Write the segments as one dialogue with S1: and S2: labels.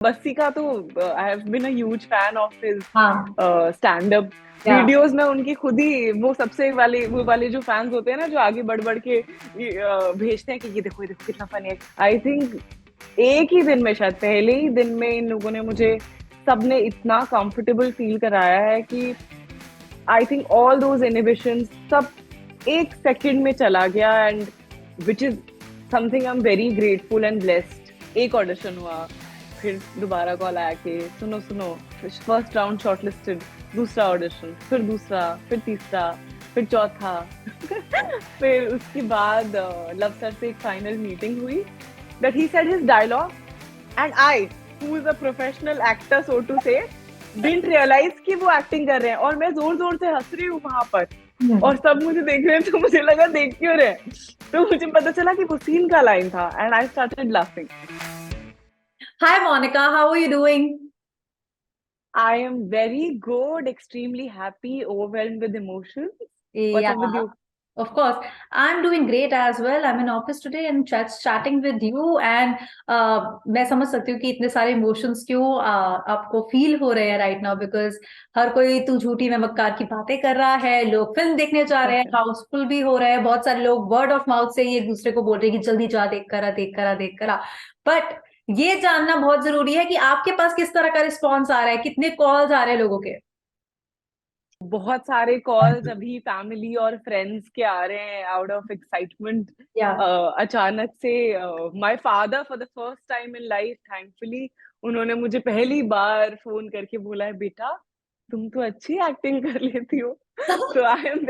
S1: बस्सी का तो I have been a huge fan of his
S2: हाँ।
S1: स्टैंड अप
S2: या
S1: वीडियोस में। उनकी खुद ही वो सबसे वाले वो वाले जो फैंस होते हैं ना, जो आगे बढ़ बढ़ के भेजते हैं कि ये देखो कितना फनी है। आई थिंक एक ही दिन में, शायद पहले ही दिन में, इन लोगों ने मुझे, सबने इतना कंफर्टेबल फील कराया है कि I think all those inhibitions सब एक सेकंड में चला गया। And which is something I am very grateful and blessed. एक ऑडिशन हुआ, फिर दोबारा कॉल आया कि सुनो सुनो, फर्स्ट राउंड शॉर्टलिस्टेड, दूसरा ऑडिशन, फिर दूसरा, फिर तीसरा, फिर चौथा। फिर उसके बाद लव सर से एक फाइनल मीटिंग हुई, that he said his dialogue, and I, who is a professional actor so to say, didn't realize कि वो एक्टिंग कर रहे हैं, और मैं जोर जोर से हंस रही हूँ वहां पर, और सब मुझे देख रहे हैं। तो मुझे लगा देख क्यों रहे हैं, तो मुझे पता चला कि वो सीन का लाइन था, and I started laughing.
S2: Hi Monica, how are you doing?
S1: I am very good, extremely happy, overwhelmed with emotions. What's up with
S2: Yeah,
S1: you?
S2: of course. I'm doing great as well. I'm in office today and chatting with you and मैं समझ सकती हूँ कि इतने सारे emotions क्यों आपको feel हो रहे हैं राइट नाउ बिकॉज हर कोई तू झूठी मैं मक्कार की बातें कर रहा है, लोग फिल्म देखने जा रहे हैं, हाउसफुल भी हो रहे हैं, बहुत सारे लोग वर्ड ऑफ माउथ से ही एक दूसरे को बोल रहे हैं कि जल्दी जा, देख करा देख करा देख करा। बट ये जानना बहुत जरूरी है कि आपके पास किस तरह का रिस्पॉन्स आ रहा है, कितने कॉल्स आ रहे हैं लोगों के।
S1: बहुत सारे कॉल्स अभी फैमिली और फ्रेंड्स के आ रहे हैं आउट ऑफ एक्साइटमेंट।
S2: या
S1: अचानक से my father for the first time in life, thankfully, उन्होंने मुझे पहली बार फोन करके बोला है, बेटा तुम तो अच्छी एक्टिंग कर लेती हो। तो I am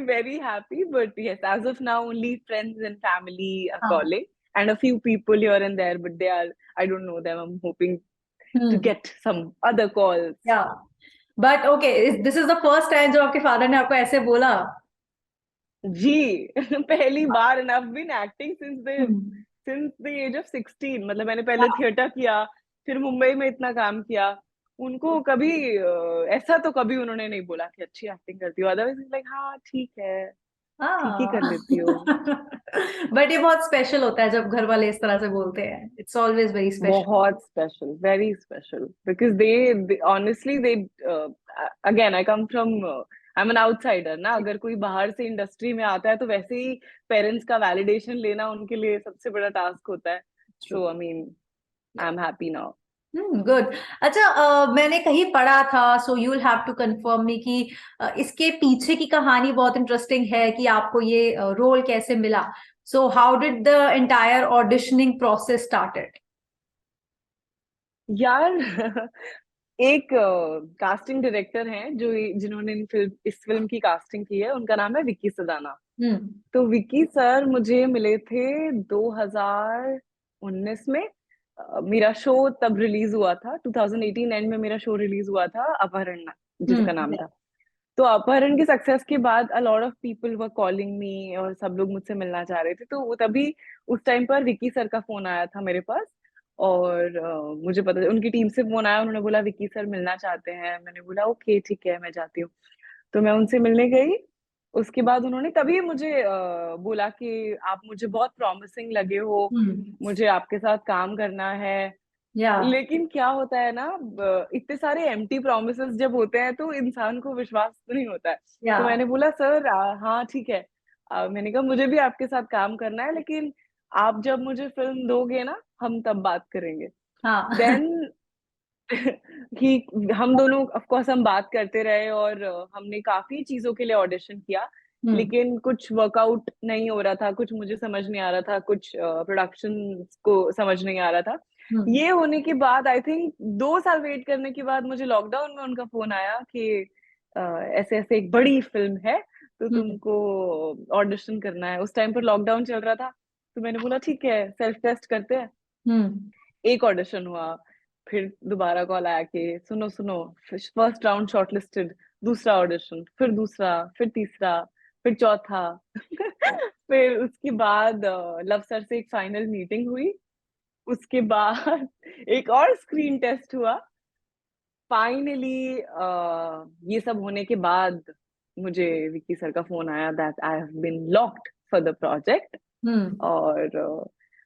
S1: very happy, but yes, as of now only friends and family are
S2: हाँ।
S1: Calling, and a few people here and there, but they are, I don't know them. I'm hoping to
S2: hmm.
S1: get some other calls.
S2: Yeah but okay, this is the first time जब आपके father ने आपको ऐसे बोला।
S1: जी। पहली बार, and I have been acting
S2: hmm.
S1: Since the age of 16। मतलब मैंने पहले थिएटर किया, फिर मुंबई में इतना काम किया। उनको कभी ऐसा तो कभी उन्होंने नहीं बोला कि अच्छी एक्टिंग करती हो, अदरवाइज लाइक हाँ ठीक है, ठीक ही कर
S2: हाँ।
S1: लेती हो।
S2: बट ये बहुत स्पेशल होता है जब घर वाले इस तरह से बोलते हैं, इट्स ऑलवेज वेरी स्पेशल।
S1: बहुत special, very special, because they honestly they, again I come from, I am an outsider ना। अगर कोई बाहर से इंडस्ट्री में आता है तो वैसे ही पेरेंट्स का वैलिडेशन लेना उनके लिए सबसे बड़ा टास्क होता है। So I mean, I am happy now.
S2: Good. अच्छा, मैंने कहीं पढ़ा था, so you will have to confirm me कि इसके पीछे की कहानी बहुत इंटरेस्टिंग है कि आपको ये रोल कैसे मिला। So how did the entire auditioning process started?
S1: यार, एक कास्टिंग डायरेक्टर हैं जो जिन्होंने इस फिल्म की कास्टिंग की है, उनका नाम है विक्की सदाना।
S2: हम्म।
S1: तो विक्की सर मुझे मिले थे 2019 में। मेरा शो तब रिलीज हुआ था, 2018 एंड में मेरा शो रिलीज हुआ था, अपहरण जिसका नाम
S2: हम्म।
S1: था। तो अपहरण की सक्सेस के बाद अ lot of people were calling me, और सब लोग मुझसे मिलना चाह रहे थे। तो वो तभी उस टाइम पर विक्की सर का फोन आया था मेरे पास, और मुझे पता, उनकी टीम से फोन आया, उन्होंने बोला विक्की सर मिलना चाहते हैं। मैंने बोला ओके ठीक है, मैं जाती हूँ। तो मैं उनसे मिलने गई। उसके बाद उन्होंने तभी मुझे बोला कि आप मुझे बहुत प्रॉमिसिंग लगे हो,
S2: हम्म।
S1: मुझे आपके साथ काम करना है।
S2: या
S1: लेकिन क्या होता है ना, इतने सारे एम्प्टी प्रोमिसेस जब होते हैं तो इंसान को विश्वास तो नहीं होता है।
S2: या
S1: तो मैंने बोला सर हाँ ठीक है। मैंने कहा मुझे भी आपके साथ काम करना है, लेकिन आप जब मुझे फिल्म दोगे ना, हम तब बात करेंगे।
S2: हाँ।
S1: देन कि हम दोनों ऑफ कोर्स हम बात करते रहे, और हमने काफी चीजों के लिए ऑडिशन किया,
S2: हम्म।
S1: लेकिन कुछ वर्कआउट नहीं हो रहा था, कुछ मुझे समझ नहीं आ रहा था, कुछ प्रोडक्शन को समझ नहीं आ रहा था।
S2: हम्म।
S1: ये होने के बाद आई थिंक 2 साल वेट करने के बाद मुझे लॉकडाउन में उनका फोन आया कि ऐसे ऐसे एक बड़ी फिल्म है, तो
S2: हम्म।
S1: तुमको ऑडिशन करना है। उस टाइम पर लॉकडाउन चल रहा था, तो मैंने बोला ठीक है, सेल्फ टेस्ट करते हैं।
S2: हम्म।
S1: एक ऑडिशन हुआ, फिर दोबारा कॉल आया कि सुनो सुनो, फर्स्ट राउंड शॉर्टलिस्टेड, दूसरा ऑडिशन, फिर दूसरा, फिर तीसरा, फिर चौथा। फिर उसके बाद लव सर से एक फाइनल मीटिंग हुई। उसके बाद एक और स्क्रीन टेस्ट हुआ। फाइनली ये सब होने के बाद मुझे विक्की सर का फोन आया that I have been locked for the project.
S2: Hmm.
S1: और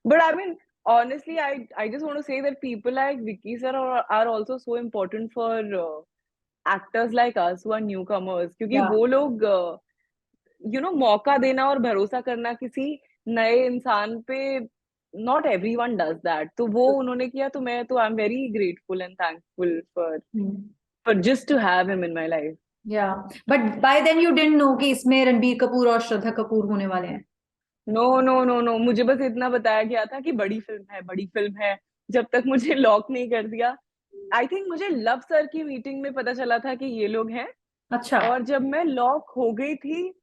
S1: but I mean, honestly, I just want to say that people like Vicky sir are also so important for actors like us who are newcomers, क्योंकि
S2: या
S1: वो लोग मौका देना और भरोसा करना किसी नए इंसान पे, नॉट एवरीवन डज दैट, तो वो उन्होंने किया, तो मैं तो I am very grateful and thankful for just to have him in my life.
S2: Yeah but by then you didn't know कि इसमें रणबीर कपूर और श्रद्धा कपूर होने वाले हैं।
S1: नो नो नो नो, मुझे बस इतना बताया गया था कि बड़ी फिल्म है, बड़ी फिल्म है, जब तक मुझे लॉक नहीं कर दिया। आई थिंक मुझे लव सर की मीटिंग में पता चला था कि ये लोग हैं,
S2: अच्छा।
S1: और जब मैं लॉक हो गई थी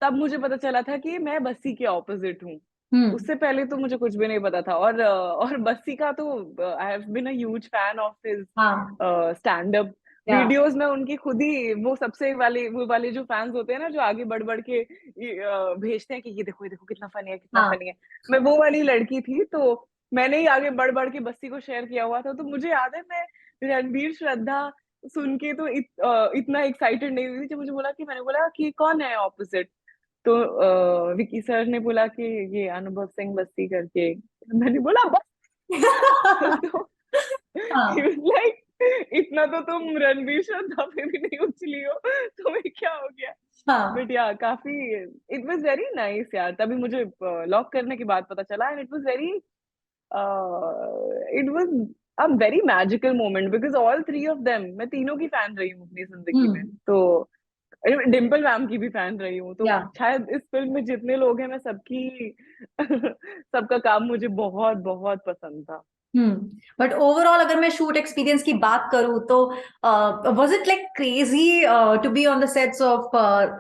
S1: तब मुझे पता चला था कि मैं बस्सी के ऑपोजिट हूँ।
S2: हम्म।
S1: उससे पहले तो मुझे कुछ भी नहीं पता था। और बस्सी का तो I have been a huge fan of his
S2: हाँ।
S1: स्टैंड अप
S2: या
S1: वीडियोस में। उनकी खुद ही वो वाले जो फैंस होते हैं ना, जो आगे बढ़ बढ़ के भेजते हैं कि ये देखो कितना फनी है, कितना
S2: हाँ।
S1: फनी है। मैं वो वाली लड़की थी, तो मैंने ही आगे बढ़ बढ़ के बस्सी को शेयर किया हुआ था। तो मुझे याद है, मैं रणबीर श्रद्धा सुन के तो इतना एक्साइटेड नहीं हुई थी। जब मुझे बोला कि, मैंने बोला कि कौन है ऑपोजिट, तो विकी सर ने बोला कि ये अनुभव सिंह बस्सी करके। मैंने बोला बस। तो he
S2: हाँ।
S1: was like, इतना तो तुम रणवीर श्रद्धा पे भी नहीं उछली हो, तुम्हें क्या हो गया।
S2: हाँ।
S1: बट या काफी, इट वाज वेरी नाइस यार। तभी मुझे लॉक करने के बाद पता चला, and it was a very magical moment, because all three of them, मैं तीनों की फैन रही हूँ अपनी जिंदगी में।
S2: हम्म।
S1: तो डिम्पल मैम की भी फैन रही हूँ, तो
S2: या
S1: शायद इस फिल्म में जितने लोग हैं, मैं सबकी सबका काम मुझे बहुत बहुत पसंद था।
S2: बट ओवरऑल अगर मैं शूट एक्सपीरियंस की बात करूं तो was it like crazy to be on the sets of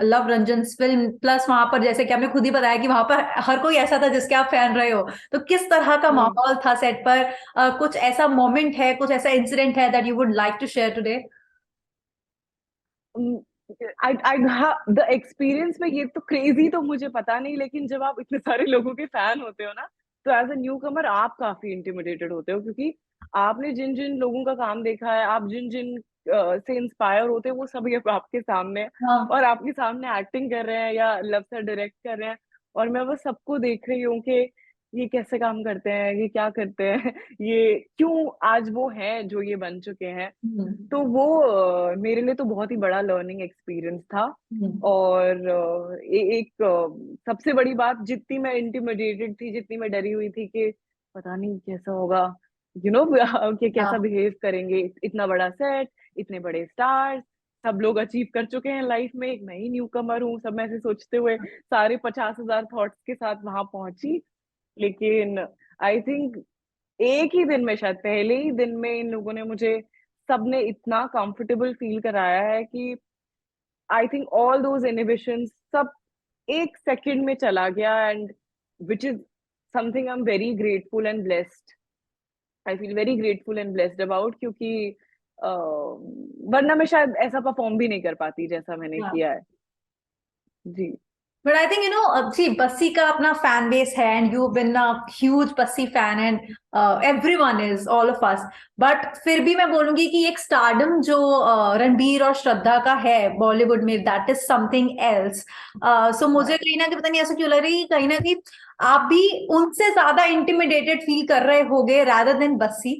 S2: Luv Ranjan film, plus वहां पर जैसे कि आपने खुद ही बताया कि वहां पर हर कोई ऐसा था जिसके आप फैन रहे हो, तो किस तरह का
S1: हम्म।
S2: माहौल था सेट पर? कुछ ऐसा मोमेंट है, कुछ ऐसा इंसिडेंट है that you would like to share today?
S1: I I the experience में, ये तो क्रेजी तो मुझे पता नहीं, लेकिन जब आप इतने सारे लोगों के फैन होते हो ना, तो एज अ न्यू कमर आप काफी इंटिमिडेटेड होते हो, क्योंकि आपने जिन जिन लोगों का काम देखा है, आप जिन जिन से इंस्पायर होते हो, वो सभी अब आपके सामने है,
S2: हाँ।
S1: और आपके सामने एक्टिंग कर रहे हैं या लव सर डायरेक्ट कर रहे हैं, और मैं बस सबको देख रही हूँ कि ये कैसे काम करते हैं, ये क्या करते हैं, ये क्यों आज वो हैं जो ये बन चुके हैं।
S2: हम्म।
S1: तो वो मेरे लिए तो बहुत ही बड़ा लर्निंग एक्सपीरियंस था।
S2: हम्म।
S1: और एक सबसे बड़ी बात, जितनी मैं इंटिमिडेटेड थी, जितनी मैं डरी हुई थी कि पता नहीं कैसा होगा, कि कैसा
S2: हाँ।
S1: बिहेव करेंगे, इतना बड़ा सेट, इतने बड़े स्टार्स, सब लोग अचीव कर चुके हैं लाइफ में, एक मैं ही न्यू कमर हूँ, सब मैं ऐसे सोचते हुए सारे 50,000 थॉट्स के साथ वहां पहुंची। लेकिन आई थिंक एक ही दिन में, शायद पहले ही दिन में, इन लोगों ने मुझे, सबने इतना कंफर्टेबल फील कराया है कि I think all those inhibitions सब एक सेकंड में चला गया, and which is something I am very grateful and blessed. I feel very grateful and blessed about, क्योंकि वरना मैं शायद ऐसा परफॉर्म भी नहीं कर पाती जैसा मैंने
S2: हाँ।
S1: किया है। जी।
S2: But I think, see, Bassi का अपना fan base है, and you've been a huge Bassi fan, and everyone is, all of us. But फिर भी मैं बोलूंगी कि एक stardom जो रणबीर और श्रद्धा का है बॉलीवुड में, that is something else. So मुझे कहीं ना कहीं पता नहीं ऐसा क्यों लग रही है, कहीं ना कहीं आप भी उनसे ज्यादा इंटिमिडेटेड फील कर रहे होगे rather than Bassi,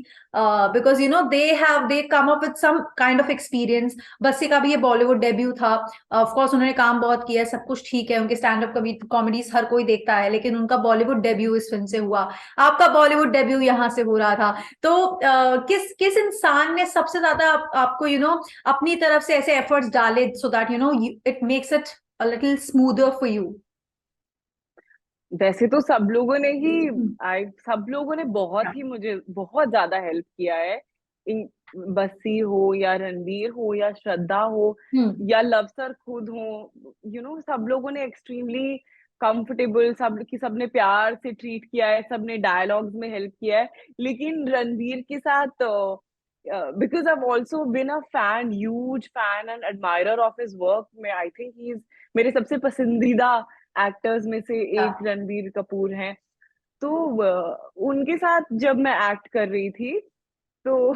S2: because they come up with some kind of experience. Bassi का भी ये बॉलीवुड डेब्यू था, ऑफ कोर्स उन्होंने काम बहुत किया है, सब कुछ ठीक है, उनके स्टैंड अप कॉमेडीज हर कोई देखता है, लेकिन उनका बॉलीवुड डेब्यू इस फिल्म से हुआ, आपका बॉलीवुड डेब्यू यहाँ से हो रहा था। तो किस किस इंसान ने सबसे ज्यादा आपको अपनी तरफ से ऐसे एफर्ट्स डाले so that it makes it a little smoother for you?
S1: वैसे तो सब लोगों ने ही, सब लोगों ने बहुत ही मुझे बहुत ज्यादा हेल्प किया है। इन बस्सी हो या रणवीर हो या श्रद्धा हो
S2: हम्म।
S1: या लव सर खुद हो, सब लोगों ने एक्सट्रीमली कंफर्टेबल, सबने प्यार से ट्रीट किया है, सबने डायलॉग्स में हेल्प किया है। लेकिन रणवीर के साथ, because I also been a fan, huge fan and admirer of his work, में आई थिंक ही इज मेरे सबसे पसंदीदा एक्टर्स में से एक रणबीर कपूर हैं। तो उनके साथ जब मैं एक्ट कर रही थी, तो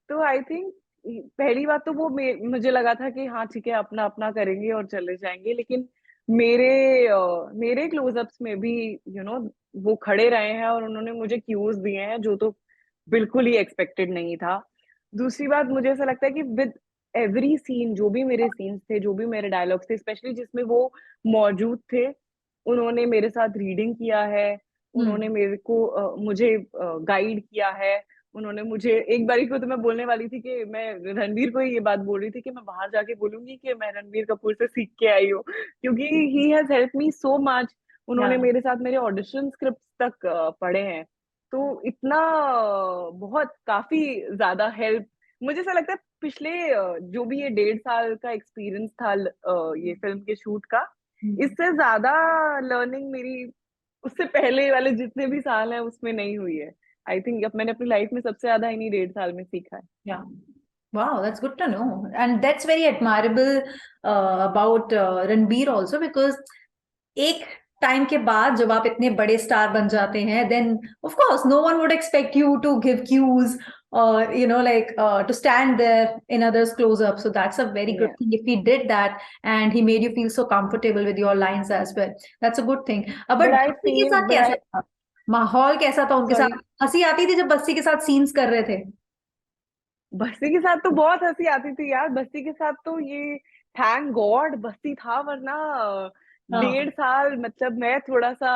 S1: तो आई थिंक पहली बात तो वो मुझे लगा था कि हाँ ठीक है, अपना अपना करेंगे और चले जाएंगे। लेकिन मेरे मेरे क्लोजअप्स में भी, यू नो वो खड़े रहे हैं और उन्होंने मुझे क्यूज दिए हैं, जो तो बिल्कुल ही एक्सपेक्टेड नहीं था। दूसरी बात, मुझे ऐसा लगता है कि विद एवरी सीन, जो भी मेरे सीन्स थे, जो भी मेरे डायलॉग्स थे, स्पेशली जिसमें वो मौजूद थे, उन्होंने मेरे साथ रीडिंग किया है, उन्होंने मेरे को मुझे गाइड किया है। उन्होंने मुझे, एक बारी को तो मैं बोलने वाली थी कि मैं रणवीर को ये बात बोल रही थी कि मैं बाहर जाके बोलूंगी कि मैं रणवीर कपूर से सीख के आई हूँ, क्योंकि he has help me so much.
S2: या
S1: उन्होंने मेरे साथ मेरे ऑडिशन स्क्रिप्ट तक पढ़े हैं। तो इतना बहुत काफी ज्यादा हेल्प, मुझे ऐसा लगता है पिछले जो भी ये 1.5 साल का एक्सपीरियंस था ये फिल्म के शूट का, इससे ज्यादा लर्निंग मेरी उससे पहले वाले जितने भी साल हैं उसमें नहीं हुई है। आई थिंक अब मैंने अपनी लाइफ में सबसे ज्यादा इन्हीं 1.5 साल में सीखा है।
S2: Yeah. Wow, that's good to know. And that's very admirable about Ranbir also because एक टाइम के बाद जब आप इतने बड़े स्टार बन जाते हैं, then of course no one would expect you to give cues or like to stand there in others close up. So that's a very good
S1: Yeah.
S2: thing if he did that and he made you feel so comfortable with your lines as well. That's a good thing.
S1: But
S2: But
S1: I
S2: Bassi के
S1: feel,
S2: साथ
S1: but
S2: कैसा
S1: I,
S2: था? माहौल कैसा था उनके साथ?
S1: sorry,
S2: हंसी आती थी जब बस्सी के साथ सीन्स कर रहे थे?
S1: बस्ती के साथ तो बहुत हंसी आती थी यार। बस्ती के साथ तो ये थैंक गॉड बस्ती था, वरना
S2: हाँ.
S1: 1.5 साल, मतलब मैं थोड़ा सा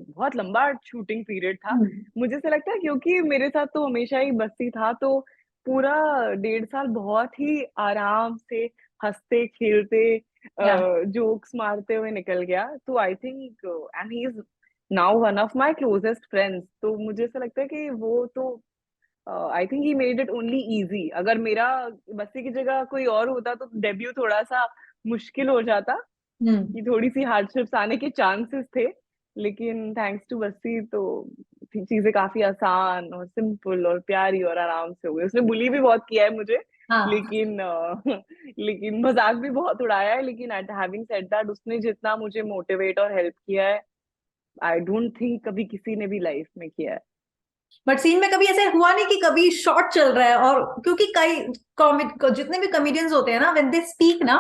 S1: बहुत लंबा शूटिंग पीरियड था।
S2: हम्म.
S1: मुझे ऐसा लगता है क्योंकि मेरे साथ तो हमेशा ही बस्ती था, तो पूरा 1.5 साल बहुत ही आराम से हंसते खेलते
S2: या.
S1: जोक्स मारते हुए निकल गया। तो I think, and he is now one of my closest friends, तो मुझे ऐसा लगता है कि वो तो I think he made it only easy. अगर मेरा बस्सी की जगह कोई और होता तो डेब्यू थोड़ा सा मुश्किल हो जाता,
S2: हम्म.
S1: कि थोड़ी सी हार्डशिप्स आने के चांसेस थे। लेकिन थैंक्स टू बस्सी तो चीजें काफी आसान और सिंपल और प्यारी और आराम से हो गई। उसने बुली भी बहुत किया है मुझे,
S2: हाँ.
S1: लेकिन लेकिन मजाक भी बहुत उड़ाया है, लेकिन हैविंग सेड दैट, उसने जितना मुझे मोटिवेट और हेल्प किया है, आई डोंट थिंक कभी किसी ने भी लाइफ में किया है।
S2: बट सीन में कभी ऐसे हुआ नहीं कि कभी शॉर्ट चल रहा है? और क्योंकि कई कॉमिक जितने भी कॉमेडियंस होते हैं ना, व्हेन दे स्पीक ना,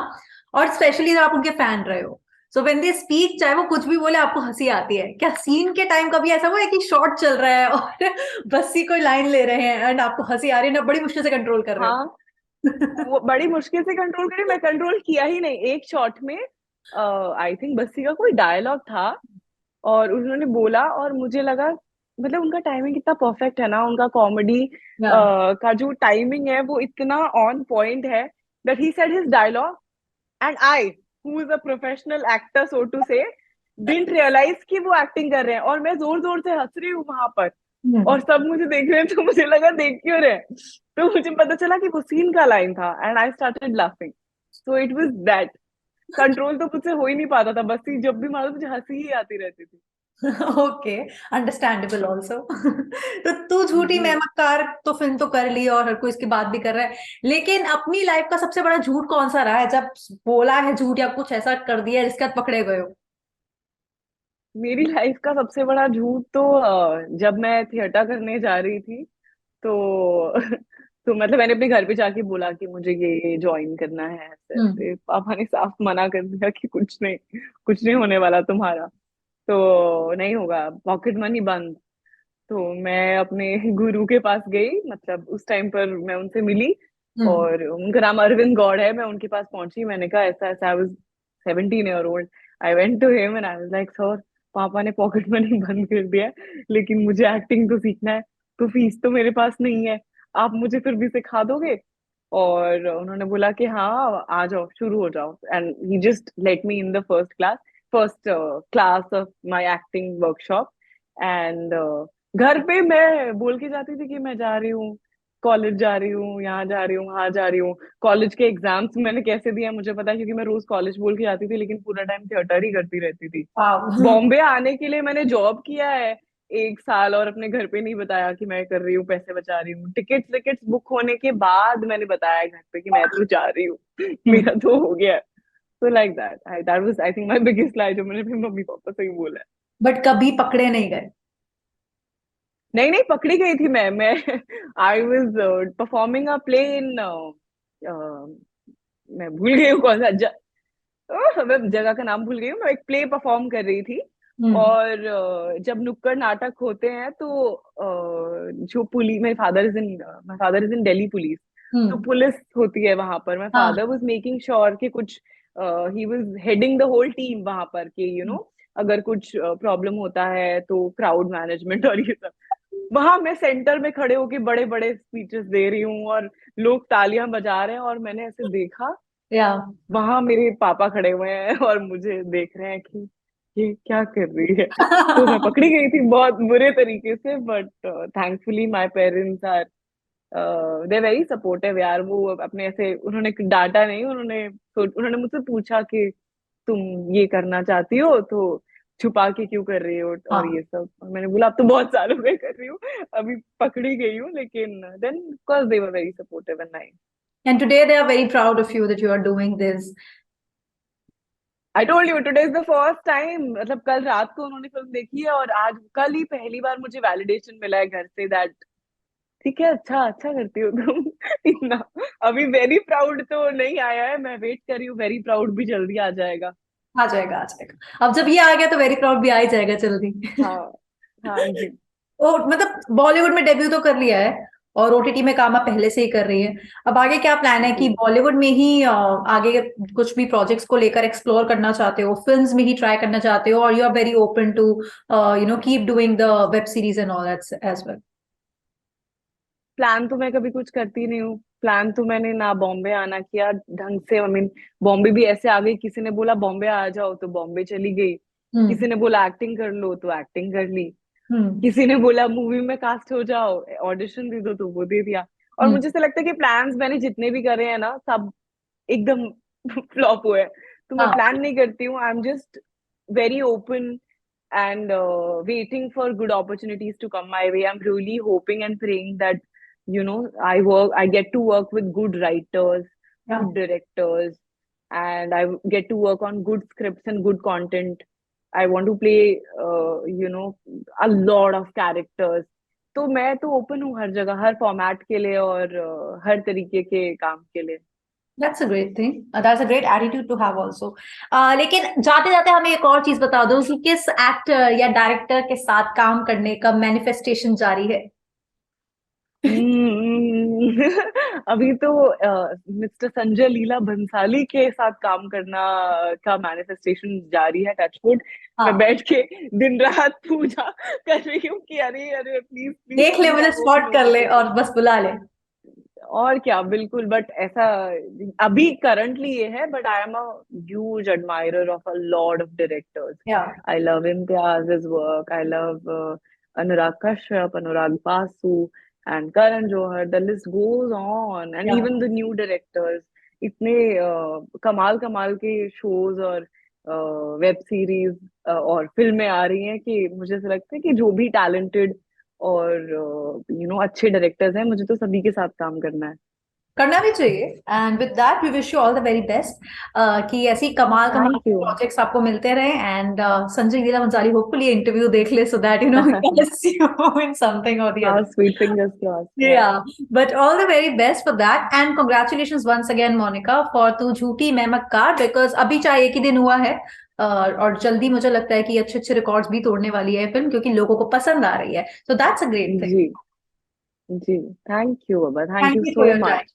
S2: और स्पेशली जब आप उनके फैन रहे हो, सो व्हेन दे स्पीक, चाहे वो कुछ भी बोले आपको हंसी आती है। क्या सीन के टाइम कभी ऐसा हुआ है कि शॉर्ट चल रहा है और बस्सी कोई लाइन ले रहे हैं एंड आपको हंसी आ रही है ना, बड़ी मुश्किल से कंट्रोल कर रहे
S1: हाँ,
S2: हो?
S1: वो बड़ी मुश्किल से कंट्रोल करी, मैं कंट्रोल किया ही नहीं। एक शॉट में आई थिंक बस्सी का कोई डायलॉग था और उन्होंने बोला, और मुझे लगा, मतलब उनका टाइमिंग कितना परफेक्ट है ना, उनका कॉमेडी
S2: या.
S1: का जो टाइमिंग है वो इतना ऑन पॉइंट है, that he said his dialogue and I, who is a professional actor so to say, didn't realise कि वो एक्टिंग कर रहे हैं, और मैं जोर जोर से हंस रही हूँ वहां पर, और सब मुझे देख रहे हैं, तो मुझे लगा देख क्यों रहे हैं? तो मुझे पता चला कि वो सीन का लाइन था, and I started laughing. So it was that, control तो मुझसे हो ही नहीं पाता था, बस ही जब भी मारो मुझे हंसी ही आती रहती थी।
S2: Okay, understandable also. तो तू झूठी
S1: जी,
S2: मैं मक्कार तो फिल्म तो कर ली और हर कोई इसकी बात भी कर रहा है, लेकिन अपनी लाइफ का सबसे बड़ा झूठ कौन सा रहा है, जब बोला है झूठ या कुछ ऐसा कर दिया है जिसके बाद पकड़े गए हो?
S1: मेरी लाइफ का सबसे बड़ा झूठ तो जब मैं थिएटर करने जा रही थी, तो तो मतलब मैंने अपने घर पे जाके बोला कि मुझे ये ज्वाइन करना है, ऐसे
S2: हम्म.
S1: ऐसे। पापा ने साफ मना कर दिया कि कुछ नहीं होने वाला तुम्हारा, तो नहीं होगा, पॉकेट मनी बंद। तो मैं अपने गुरु के पास गई, मतलब उस टाइम पर मैं उनसे मिली,
S2: हम्म.
S1: और उनका नाम अरविंद गौड़ है। मैं उनके पास पहुंची, मैंने कहा ऐसा ऐसा, I was 17 year old. I went to him and I was like, sir, पापा ने पॉकेट मनी बंद कर दिया है, लेकिन मुझे एक्टिंग तो सीखना है, तो फीस तो मेरे पास नहीं है, आप मुझे फिर भी सिखा दोगे? और उन्होंने बोला कि हाँ आ जाओ, शुरू हो जाओ, and he just let me in the first class of my acting workshop. And घर पे मैं बोल के जाती थी कि मैं जा रही हूँ, कॉलेज जा रही हूँ, यहाँ जा रही हूँ, वहां जा रही हूँ। कॉलेज के एग्जाम्स मैंने कैसे दिए हैं मुझे पता है, क्योंकि मैं रोज कॉलेज बोल के जाती थी, लेकिन पूरा टाइम थिएटर ही करती रहती थी।
S2: वाव.
S1: बॉम्बे आने के लिए मैंने जॉब किया है 1 साल, और अपने घर पे नहीं बताया कि मैं कर रही हूँ, पैसे बचा रही हूँ। टिकट्स बुक होने के बाद मैंने बताया घर पे कि मैं तो जा रही हूँ, मेरा तो हो गया। तो like that, that was I think my biggest lie, जो मैंने अपने मम्मी पापा से ही बोला है।
S2: बट कभी पकड़े नहीं गए?
S1: नहीं नहीं, पकड़ी गई थी मैं I was performing a play in, मैं भूल गई हूँ कौन सा मैं जगह का नाम भूल गई हूँ। मैं एक प्ले परफॉर्म कर रही थी, और जब नुक्कड़ नाटक होते हैं तो जो police, my father is in Delhi police, तो पुलिस होती है वहां पर। माय
S2: हाँ,
S1: फादर वाज मेकिंग श्योर कि कुछ, he was heading the whole team वहां पर, कि अगर कुछ प्रॉब्लम होता है तो क्राउड मैनेजमेंट और ये सब। वहां मैं सेंटर में खड़े होके बड़े बड़े स्पीचेस दे रही हूँ और लोग तालियां बजा रहे हैं, और मैंने ऐसे देखा,
S2: या
S1: वहां मेरे पापा खड़े हुए हैं और मुझे देख रहे हैं कि ये क्या कर रही है। तो मैं पकड़ी गई थी बहुत बुरे तरीके से, but thankfully my parents are, they very supportive यार। वो अपने ऐसे, उन्होंने डांटा नहीं, उन्होंने मुझसे पूछा कि तुम ये करना चाहती हो तो छुपा के क्यों कर रही हो, और
S2: हाँ।
S1: ये सब। और मैंने बोला अब तो बहुत सालों में कर रही हूँ, अभी पकड़ी गई हूँ, लेकिन then of course they were very supportive and nice.
S2: And today they are very proud of you that you are doing this.
S1: I told you today is the first time, मतलब कल रात को उन्होंने फिल्म देखी है, और आज कल ही पहली बार मुझे वैलिडेशन मिला है घर से, दैट ठीक है, अच्छा अच्छा करती हो तुम। इतना अभी वेरी प्राउड तो नहीं आया है, मैं वेट कर रही हूँ, वेरी प्राउड भी जल्दी आ जाएगा।
S2: आ जाएगा, आ जाएगा। अब जब ये आ गया तो वेरी प्राउड भी आ ही जाएगा जल्दी।
S1: हाँ, हाँ जी।
S2: ओ, मतलब बॉलीवुड में डेब्यू तो कर लिया है और ओटीटी में काम आप पहले से ही कर रही है। अब आगे क्या प्लान है कि
S1: जी,
S2: बॉलीवुड में ही आगे कुछ भी प्रोजेक्ट्स को लेकर एक्सप्लोर करना चाहते हो, फिल्म्स में ही ट्राई करना चाहते हो, और you are very open to keep doing the web series and all that as well?
S1: Plan तो मैं कभी कुछ करती नहीं हूँ। प्लान तो मैंने ना बॉम्बे आना किया ढंग से, आई मीन बॉम्बे भी ऐसे आ गई, किसी ने बोला बॉम्बे आ जाओ तो बॉम्बे चली गई,
S2: हम्म।
S1: किसी ने बोला एक्टिंग कर लो तो एक्टिंग कर ली,
S2: हम्म।
S1: किसी ने बोला मूवी में कास्ट हो जाओ, ऑडिशन दे दो तो वो दे दिया। और
S2: हम्म।
S1: मुझे ऐसा लगता है कि प्लान्स मैंने जितने भी करे हैं ना, सब एकदम फ्लॉप हुए हैं। तो मैं
S2: हाँ।
S1: प्लान नहीं करती हूँ, I am just very open and waiting for good opportunities to come my way. I'm really hoping and praying that, I get to work with good writers,
S2: या
S1: good directors, and I get to work on good scripts and good content. I want to play, a lot of characters. तो मैं तो open हूँ हर जगह, हर format के लिए, और हर तरीके के काम के लिए।
S2: That's a great thing, that's a great attitude to have also. लेकिन जाते जाते हमें एक और चीज बता दो कि किस एक्टर या डायरेक्टर के साथ काम करने का मैनिफेस्टेशन जारी है?
S1: अभी तो मिस्टर संजय लीला भंसाली के साथ काम करना का मैनिफेस्टेशन जारी है, टचवुड। मैं
S2: हाँ,
S1: बैठ के दिन रात पूजा कर रही हूँ कि अरे अरे प्लीज प्लीज
S2: देख ले,
S1: प्लीज
S2: मुझे
S1: आप ओपन
S2: स्पॉट कर
S1: ओपन
S2: ले
S1: ओपन।
S2: और बस बुला ले।
S1: और क्या, बिल्कुल। बट ऐसा अभी करंटली ये है, but I am a huge admirer of a lot of directors.
S2: Yeah
S1: I love Imtiaz's work, I love Anurag Kashyap, Anurag Basu, and Karan Johar. The list goes on, and
S2: या
S1: even the new directors. इतने कमाल कमाल के shows और web series और फिल्में आ रही हैं कि मुझे ऐसा लगता है कि जो भी टैलेंटेड और अच्छे डायरेक्टर्स हैं, मुझे तो सभी के साथ काम करना है।
S2: करना भी चाहिए। And with that we wish you all the very best, कि ऐसी कमाल कमाल
S1: थैंक
S2: के
S1: यू।
S2: प्रोजेक्ट्स आपको मिलते रहे। And Sanjay Leela Bhansali hopefully interview देख ले, so that you in something और द
S1: हाँ,
S2: अदर।
S1: Sweet fingers crossed. या
S2: Yeah, but all the very best for that, and congratulations once again, Monica, for तू झूठी मैं मक्कार, because अभी चाहे एक ही दिन हुआ है, और जल्दी मुझे लगता है कि अच्छे अच्छे रिकॉर्ड्स भी तोड़ने वाली है फिल्म, क्योंकि लोगों को पसंद आ रही है। So that's a great thing.
S1: जी, जी, थैंक यू बाबा, thank
S2: Thank
S1: you
S2: you for
S1: so
S2: your
S1: much.
S2: time.